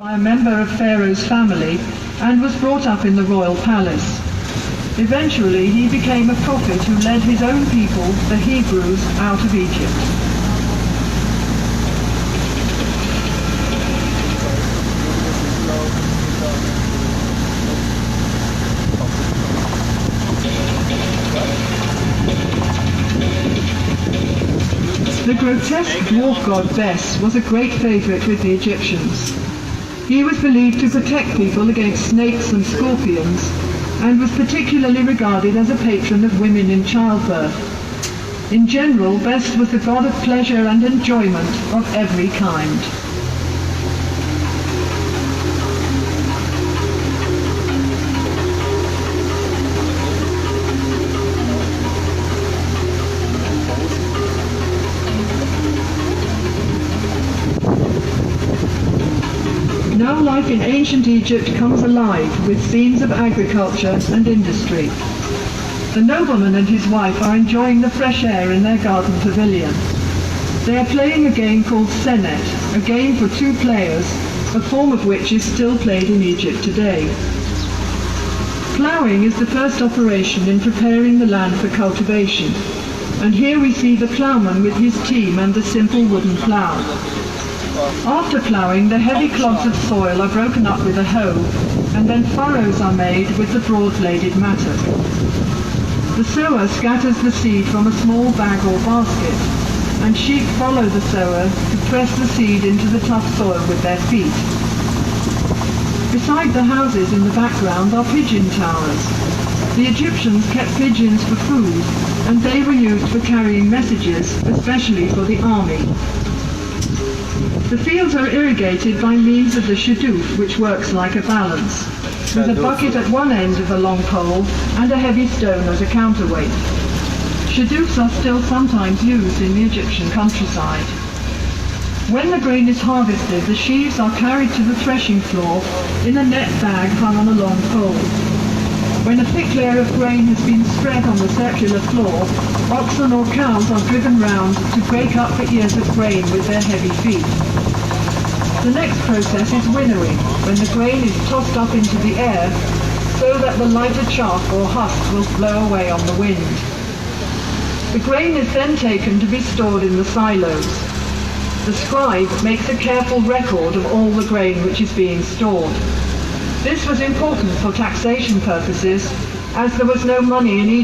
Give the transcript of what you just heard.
by a member of Pharaoh's family and was brought up in the royal palace. Eventually he became a prophet who led his own people, the Hebrews, out of Egypt. The grotesque dwarf god Bes was a great favourite with the Egyptians. He was believed to protect people against snakes and scorpions, and was particularly regarded as a patron of women in childbirth. In general, Bes was the god of pleasure and enjoyment of every kind. Now life in ancient Egypt comes alive with scenes of agriculture and industry. The nobleman and his wife are enjoying the fresh air in their garden pavilion. They are playing a game called Senet, a game for two players, a form of which is still played in Egypt today. Ploughing is the first operation in preparing the land for cultivation, and here we see the ploughman with his team and the simple wooden plough. After ploughing, the heavy clods of soil are broken up with a hoe, and then furrows are made with the broad-bladed mattock. The sower scatters the seed from a small bag or basket, and sheep follow the sower to press the seed into the tough soil with their feet. Beside the houses in the background are pigeon towers. The Egyptians kept pigeons for food, and they were used for carrying messages, especially for the army. The fields are irrigated by means of the shadoof, which works like a balance, with a bucket at one end of a long pole and a heavy stone as a counterweight. Shadoofs are still sometimes used in the Egyptian countryside. When the grain is harvested, the sheaves are carried to the threshing floor in a net bag hung on a long pole. When a thick layer of grain has been spread on the circular floor, oxen or cows are driven round to break up the ears of grain with their heavy feet. The next process is winnowing, when the grain is tossed up into the air so that the lighter chaff or husk will blow away on the wind. The grain is then taken to be stored in the silos. The scribe makes a careful record of all the grain which is being stored. This was important for taxation purposes, as there was no money in Egypt.